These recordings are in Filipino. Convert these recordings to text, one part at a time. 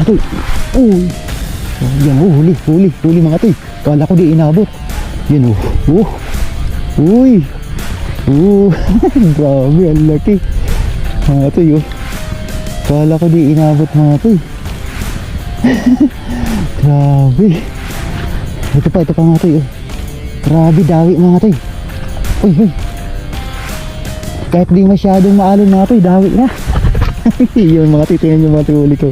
mga toy. Uy. Oh, yan, huli mga toy. Kala ko di inabot. Yan, uy. Grabe, ang laki. Mga toy, kala ko di inabot mga toy. Grabe. Ito pa mga toy. Grabe, dawi mga toy. Uy. Kahit di masyadong maalon mga toy, dawi na. Yun mga toy, tingnan nyo mga toy, huli ko.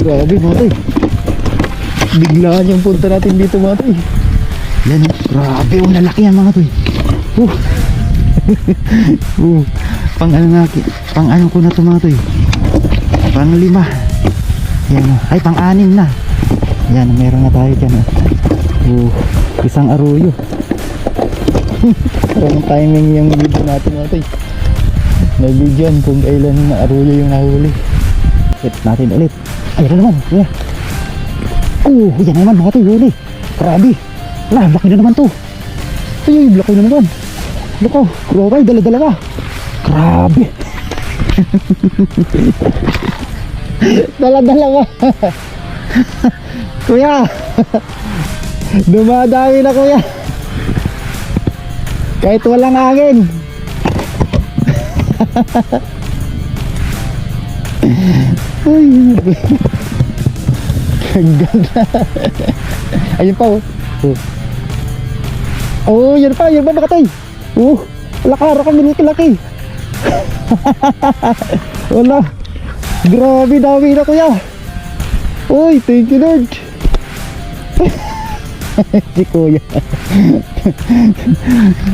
Grabe mga toy. Biglaan yung punta natin dito mga toy. Yan, grabe, lalaki yan mga toy. Pang ano ko na to mga toy. Pang 5. Yan, ay pang 6 na. Yan, meron na tayo dyan. Isang aruyo. Parang timing yung video natin mga toy. Nabigyan kung kailan na aruyo yung nahuli. Hit natin ulit. Ay, ito naman. Yeah. Yan naman mga toy, huli. Grabe. Laki na naman to. Ay, laki na naman. Lako, grabe, dala-dala ka. Grabe. Dala-dala ka. Kuya. Dumadami na kuya. Kahit walang hangin. Ay, ang ganda. Ayun pa yan pa makatay. Lakara kami laki-laki. Wala. Grabe, dami na kuya. Uy, thank you Lord. Si kuya.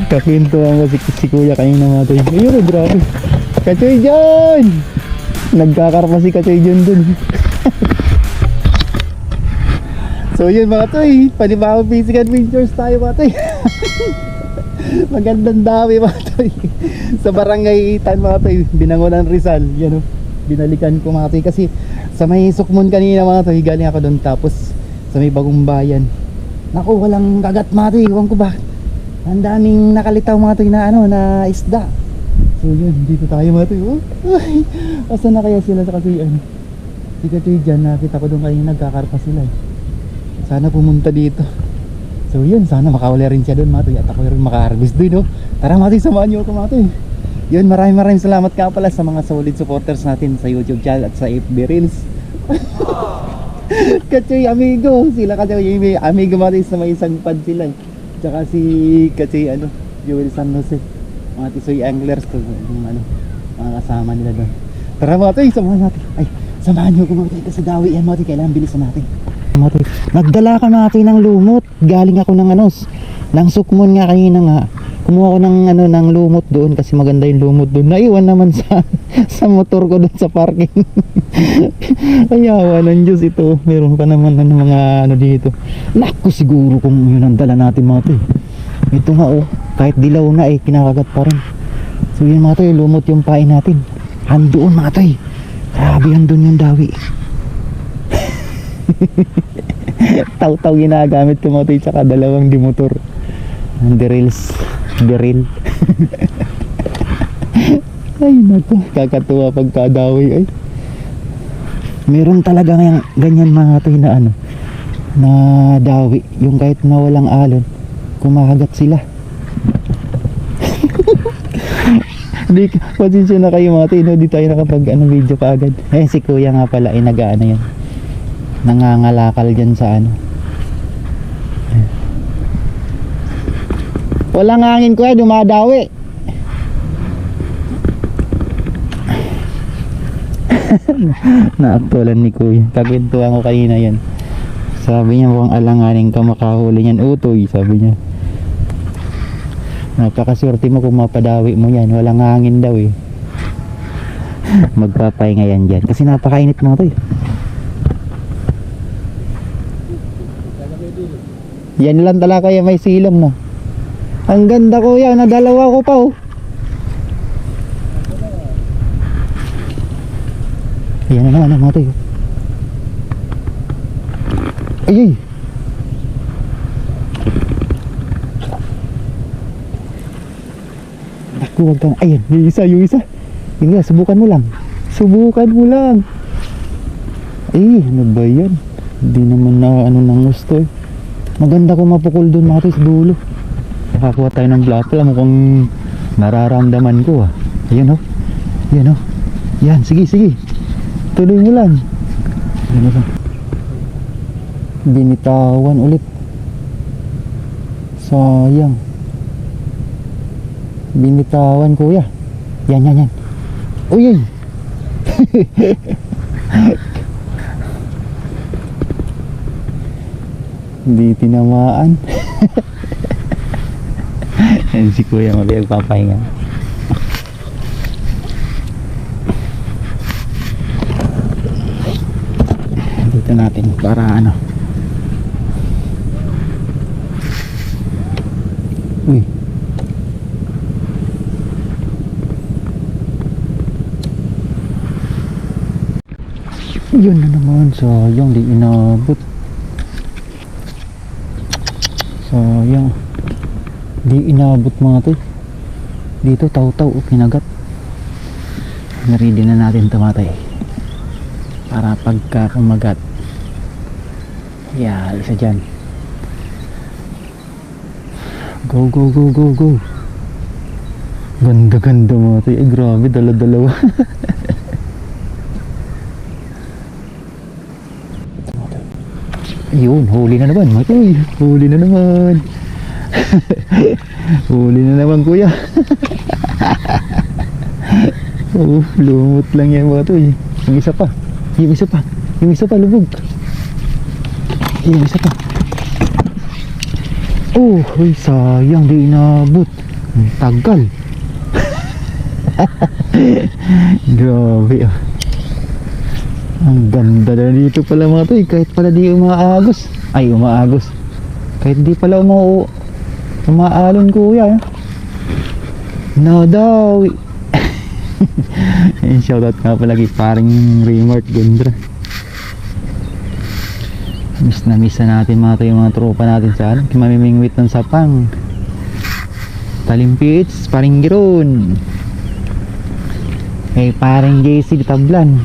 Kapintuan ko si kuya kanina mga toy. Ayun, grabe. Kachoy dyan. Nagkakarma si Kachoy dyan dun. So yun mga toy, panibawang fishing adventures tayo mga toy. Magandang dami mga toy. Sa barangay Itan mga toy, Binangonan Rizal. Yan, binalikan ko mga toy kasi sa may Sukmon kanina mga toy, galing ako doon. Tapos sa may Bagong Bayan, naku, walang kagat mga toy. Iwan ko ba, ang daming nakalitaw mga toy na na isda. So yun, dito tayo mga toy. Ay, asan na kaya sila sa kasuyan? Si Kachoy dyan, nakita ko doon kanina nagkakarpa sila. Sana pumunta dito. So yun, sana makawala rin siya doon mga toy. At ako rin makaharvest doon. Tara mga toy, samahan nyo ako mga toy. Yun, maraming salamat ka pala sa mga solid supporters natin sa YouTube channel at sa FB Reels. Kachoy amigo, sila Kachoy amigo mga toy, sa may isang pad sila. Tsaka si Kachoy Joel San Jose, mga tisoy anglers to, yung mga kasama nila doon. Tara mga toy, samahan natin. Ay, samahan nyo ko mga toy, kasi dawi yan mga toy, kailangan bilisan natin. Nagdala ka natin ng lumot. Galing ako ng ng Sukmon nga kanina nga. Kumuha ko ng lumot doon kasi maganda yung lumot doon. Naiwan naman sa motor ko doon sa parking. Ayawa ng Diyos ito. Meron pa naman mga dito. Naku, siguro kung yun ang dala natin mga to. Ito nga kahit dilaw na kinakagat pa rin. So yun mga to, lumot yung pain natin. Andoon mga to. Grabe, andun yung dawi. Taw-taw ginagamit ko mga toy, tsaka dalawang dimotor. Deril. Ay naku, kakatuwa pagkadawi. Ay, meron talaga ganyan mga toy na na dawi, yung kahit na walang alon, kumakagat sila. Di, pasensya na kayo mga toy, di tayo nakapag video pa agad. Si kuya nga pala ay yan, nangangalakal dyan sa walang hangin kuya, dumadawi. Naaktualan ni kuya, kagwentuhan ko kanina yan. Sabi niya, mukhang alanganin ka makahuli niyan utoy, sabi niya. Napakaswerte mo kung mapadawi mo yan, walang hangin daw magpapahinga yan dyan kasi napakainit mga toy. Yan lang talaga kaya may silong na. Ang ganda kuya, nadalawa ko pa Ayan na naman mga toy. Ay. Naku, wag kang. Ayan, yung isa. Yung subukan mo lang. Subukan mo lang. Ay, ano ba yan? Hindi naman na ano ng gusto eh. Maganda kung mapukol doon mga toy sa dulo. Nakakuha tayo ng blapla. Mukhang nararamdaman ko ah. Ayan oh. Yan oh. Yan, sige, sige. Tuloy mo lang. Ano ba? Binitawan ulit. Sayang. Binitawan kuya. Yan, yan, yan. Uy, uy. Hindi tinamaan. Yan si kuya magpapahinga. Dito natin para ano. Uy. Yun na naman, sayang di inabot. Sayang di inabot mga to. Dito taw-taw kinagat. Ready na natin tumatay para pagka kumagat. Yeah, isa dyan. Go, go, go, go, go. Ganda-ganda mga to. Eh grabe, dala-dalawa. Yun, huli na naman mga to. Huli na naman. Huli na naman kuya. Oh, lumot lang yan mga to. Yung isa pa. Yung isa pa. Yung isa pa lubog. Yung isa pa. Oh, ay sayang di inabot. Ang tagal. Grabe ah. Ang ganda na dito pala mga to. Kahit pala di umaagos. Ay umaagos. Kahit di pala umaalon kuya. Nadawi. Shoutout nga pala kay paring Raymart Gondra. Miss na miss na natin mga to yung mga tropa natin sa ano, Mamimingwit ng Sapang, Talimpits, paring Giron, kay paring JC Tablan.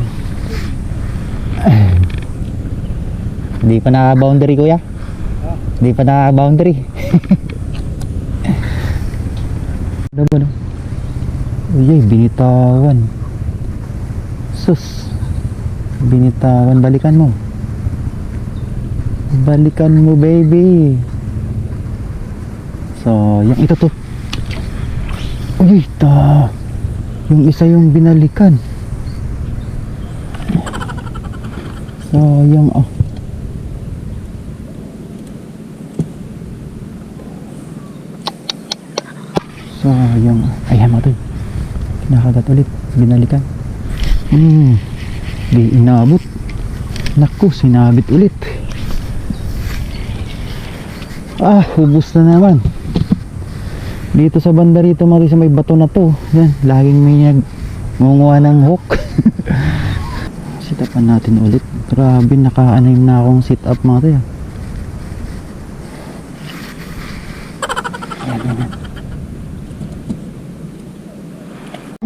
Di pa na boundary kuya? Di pa na boundary. Ano ba no? Uy, binitawan. Sus. Binitawan, balikan mo. Balikan mo baby. So, yung ito to. Uy, ta. Yung isa yung binalikan. Sayang ah. Sayang ah. Ayan mo to. Kinakagat ulit. Binalikan. Di inabot. Naku, sinabit ulit. Ah, ubos na naman. Dito sa banda rito mga sa may bato na to. Yan, laging may ngunguha ng hook. Sitapan natin ulit. Grabe, naka-anim na akong sit up mga to.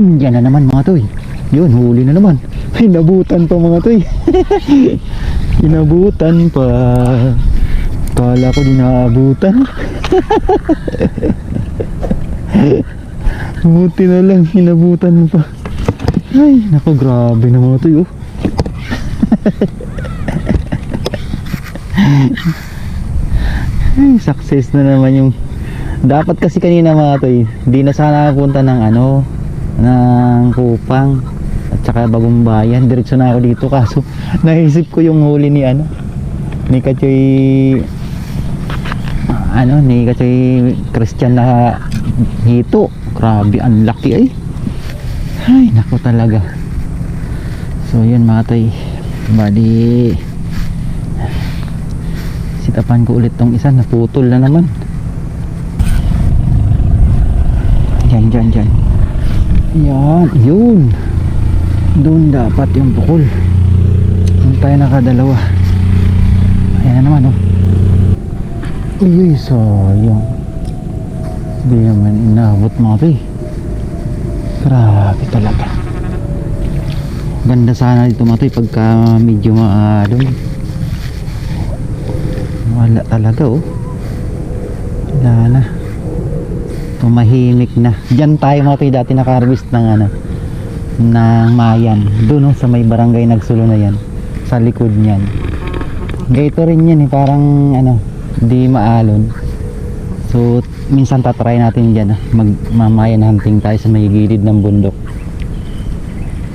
Yan na naman mga to. Yun, huli na naman. Inabutan pa mga to. Inabutan pa. Kala ko di naabutan. Buti na lang, inabutan pa. Ay, naku, grabe na mga to. Ay, success na naman yung dapat kasi kanina mga to. Di na sana punta ng ano, ng Kupang at saka Bagong Bayan. Diretso na ako dito kaso naisip ko yung huli ni ano, ni Kachoy, ano, ni Kachoy Christian na hito. Grabe, ang laki ay. Ay, naku talaga. So yun mga tay, bali sitapan ko ulit tong isa, naputol na naman. Yan, yan, yan. Yan, yun. Doon dapat yung pukol. Doon tayo nakadalawa. Ayan na naman, oh. Uy, sayang. Hindi naman inabot mga tay. Grabe talaga. Ganda sana dito mga toy pagka medyo maalon. Wala talaga oh. Wala na. Tumahimik na. Diyan tayo mga toy dati naka-harvest ng ano, ng mayan. Doon oh, sa may barangay Nagsulo na yan. Sa likod niyan. Gaito rin yan eh, parang ano, di maalon. So minsan tatry natin dyan magmamayan hunting tayo sa may gilid ng bundok.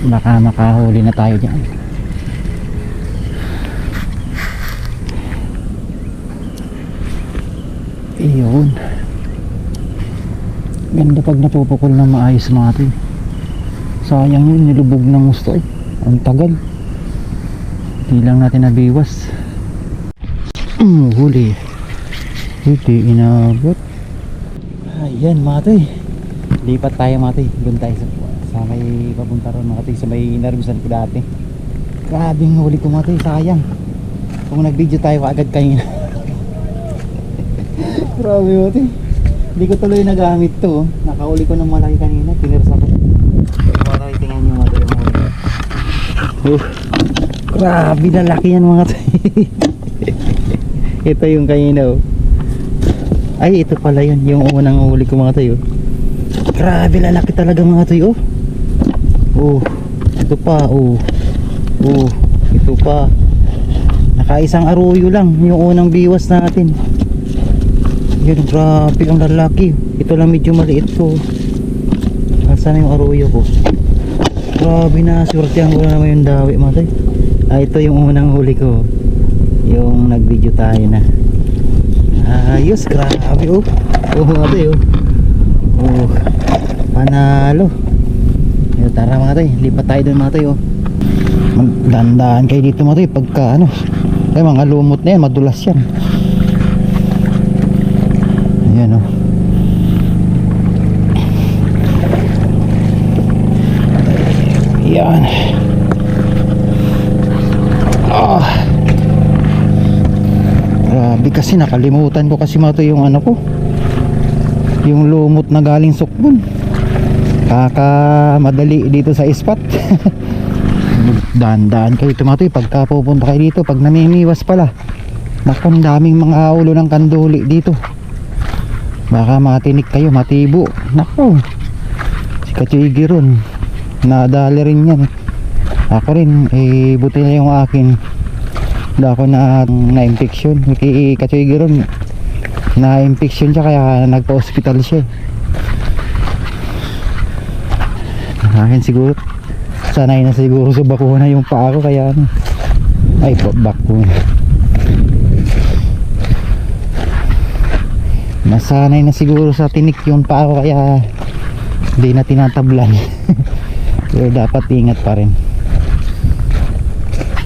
Baka makahuli na tayo dyan. Iyon. Ganda pag napupukol na maayos mga ito. Sayang yun, nilubog ng gusto eh. Ang tagal. Hindi lang natin nabiwas. Huli. Hindi inabot. Ayan mga ito eh. Lipat tayo mga ito eh. Doon tayo sa may papunta ron mga ito eh. Sa may narusan ko dati. Grabing huli ko mga ito eh. Sayang. Kung nag-video tayo agad kayo. Grabe mga ito eh. Hindi ko tuloy nagamit to. Nakauli ko ng malaki kanina. Tinirsa ko. Para tingnan nyo mga ito. Grabe na laki yan mga ito. Ito yung kanina oh. Ay ito pala yun. Yung unang huli ko mga tayo. Grabe lalaki talaga mga tayo. Oh, ito pa oh. Oh, ito pa. Nakaisang aruyo lang yung unang biwas natin. Yun, grabe ang lalaki. Ito lang medyo maliit ko. Nasaan yung aruyo ko? Grabe na, swertihan ko na naman yung dawi mga tayo. Ito yung unang huli ko. Yung nag-video tayo na. Ayos, grabe oh. Oh mga tayo. Oh, panalo. Yo, tara mga tayo, lipat tayo doon mga tayo. Magdandaan kayo dito mga tayo pagka ano. Ay mga lumot na yan, madulas yan. Ayan oh. Yan. Grabe kasi nakalimutan ko kasi mga to yung ano ko. Yung lumot na galing sukbon. Kakamadali dito sa spot. Dahan-dahan kayo tumatoy pagka pupunta kayo dito. Pag namimiwas pala. Naku, daming mga ulo ng kanduli dito. Baka matinik kayo, matibo. Naku, si Katsigi ron nadali rin yan. Ako rin, buti na yung akin. Wala ako na-infection. Katsigi ron na-infection siya kaya nagpa-hospital siya. Akin siguro sanay na siguro sa bakuna yung paa ko kaya ano. Ay po, bakuna. Nasanay na siguro sa tinik yung paa ko kaya hindi na tinatablan. Pero dapat ingat pa rin.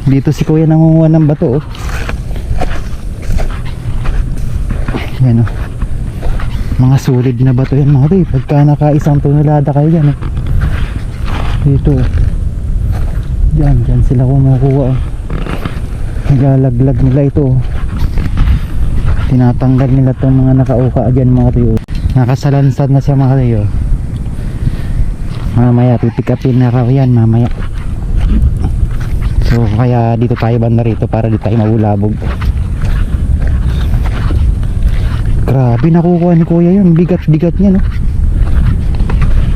Dito si kuya nangunguha ng bato oh. Yan oh. Mga solid na bato yan mga tayo. Pagka naka-isang tonelada kayo yan oh. Dito oh. Diyan sila kumukuha oh. Nilalaglag nila ito oh. Tinatanggal nila itong mga nakauka dyan mga tayo. Nakasalansad na siya mga tayo. Mamaya pipikapin na raw yan mamaya. So kaya dito tayo banda rito para di tayo maulabog. Grabe nakukuha ni kuya yun. Bigat niya no.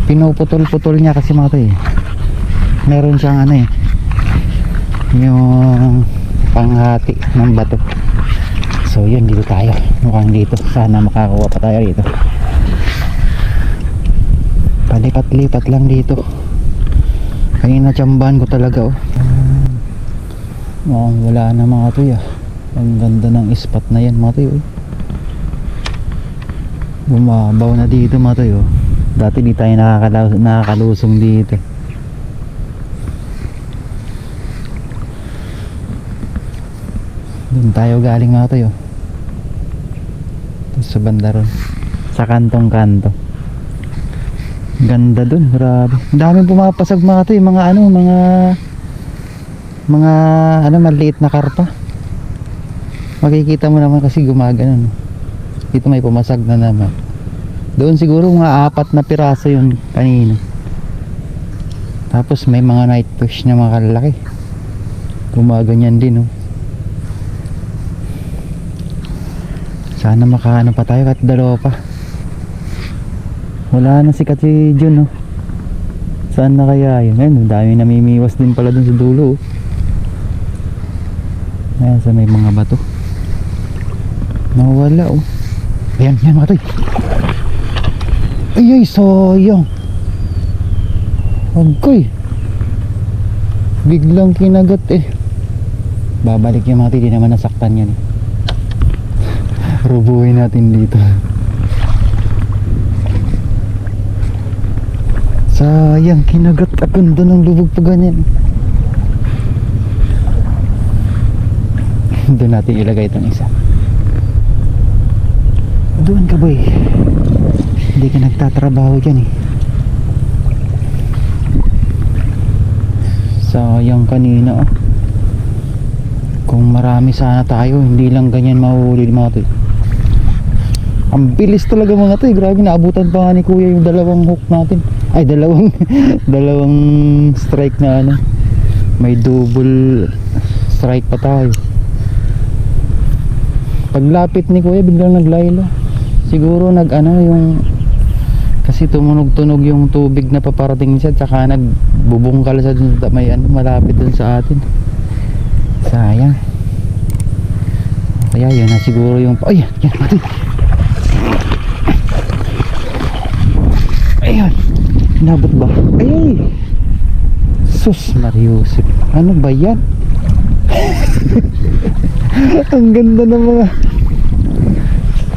Pinuputol-putol niya kasi mga tayo. Meron siyang ano eh, yung panghati ng bato. So yun, dito tayo. Mukhang dito. Sana makakuha pa tayo dito. Palipat-lipat lang dito. Kanina tsambahan ko talaga oh. Mukhang wala na mga tuya. Ang ganda ng spot na yan mga tuyo. Bumabaw na dito mga tuyo. Dati di tayo nakakalusong dito. Doon tayo galing mga tuyo. Sa banda ron. Sa kantong-kanto. Ganda dun, grabe. Ang daming pumapasag mga tuyo. Mga ano, mga ano, maliit na karpa. Makikita mo naman kasi gumagano. Dito may pumasag na naman. Doon siguro mga 4 na piraso yun kanina. Tapos may mga night fish na mga kalalaki. Gumaganyan din, oh. Sana makaano pa tayo kahit dalawa pa. Wala na si Kati Jun, oh. Saan na kaya yun? Ayun, dami namimiwas din pala dun sa dulo, oh. Ayan, sa may mga bato. Nawala, oh. Ayan, yan mga toy. Ay, ay, sayang. Agkoy. Biglang kinagat, eh. Babalik yung mga toy, di naman nasaktan yan, eh. Rubuhin natin dito. Sayang, kinagat ako doon ng lubog pa ganyan. Doon natin ilagay itong isa. Doon ka, boy. Hindi ka nagtatrabaho dyan, eh. Sayang kanina, oh. Kung marami sana tayo, hindi lang ganyan mahuhuli mga to. Ang bilis talaga mga to, eh. Grabe, naabutan pa nga ni kuya yung dalawang hook natin. Ay, dalawang dalawang strike na ano. May double strike pa tayo. Paglapit ni kuya, biglang naglaylo. Siguro nag-ano yung, kasi tumunog-tunog yung tubig na paparating siya, tsaka nagbubungkal sa dun, may ano, malapit dun sa atin. Sayang. Kaya yun na siguro yung, ay, yan, mati. Ayun, inabot ba? Ay, sus Mariusip, ano ba yan? Ang ganda ng mga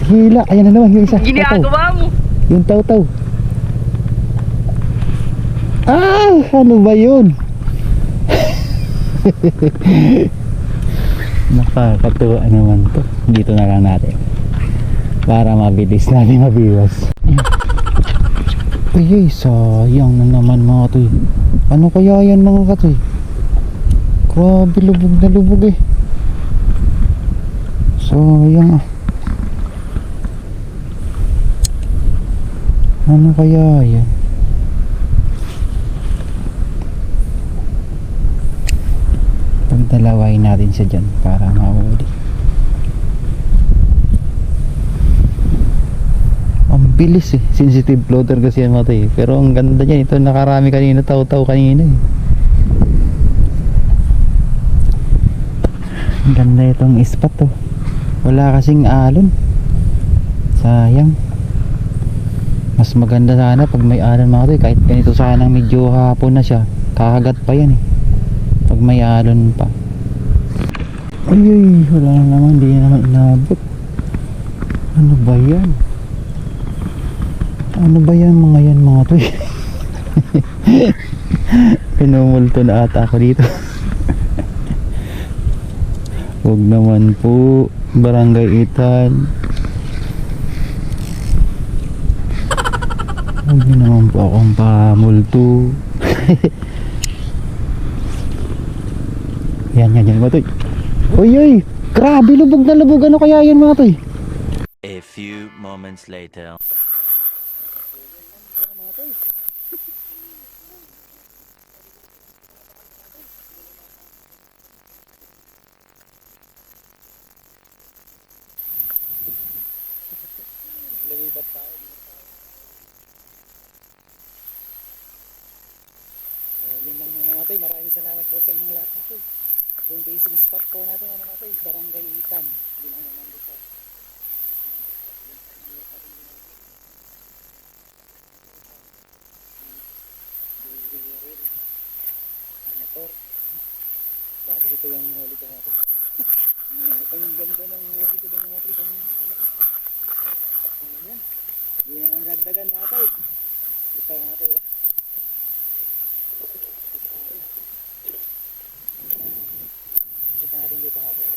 hila. Ayan na naman yung isa. Ginagawa mo. Yung taw-taw. Ah, ano ba yun? Nakakatuwa naman to. Dito na lang natin para mabilis natin mabiwas. Ay, sayang na naman mga toy. Ano kaya yan mga katoy? Grabe, lubog na lubog, eh. Sayang, ah. Ano kaya yan? Pagdalawain natin siya dyan para mahuli. Ang bilis, eh. Sensitive floater kasi yan mga tayo. Pero ang ganda niyan. Ito nakarami kanina. Taw-taw kanina, eh. Ang ganda itong spot, oh. Wala kasing alon. Sayang. Mas maganda sana pag may alon mga tayo. Kahit ganito sanang medyo hapon na siya, kakagat pa yan, eh. Pag may alon pa. Ay, wala na naman. Hindi na naman inabot. Ano ba yan? Ano ba yan mga yan mga toy? Pinumulto na ata ako dito. Huwag naman po, Barangay Itan. Huwag niyo naman po akong pamulto. Yan mga toy. Uy, grabe, lubog na lubog. Ano kaya yan mga toy? A few moments later. Lilipat tayo. Yun lang muna mga toy. Maraming salamat po sa inyong lahat mga toy. Yung facing spot po natin ano mga toy, Barangay Itan. Yun ang naman sa motor. Bakit ito yung huli ko mga toy. Ang ganda ng huli ko ng mga toy. Ayan. Hindi na ang dagdagan mga toy. Ito mga toy. Kita natin dito nga toy.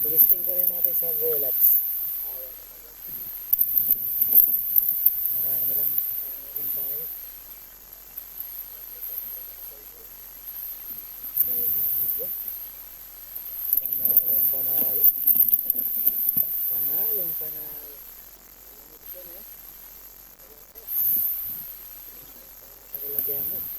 Tulisting ko rin natin sa bullets. Nakaano lang. panalo. Panalong panalo. Ito na. Lagyan mo.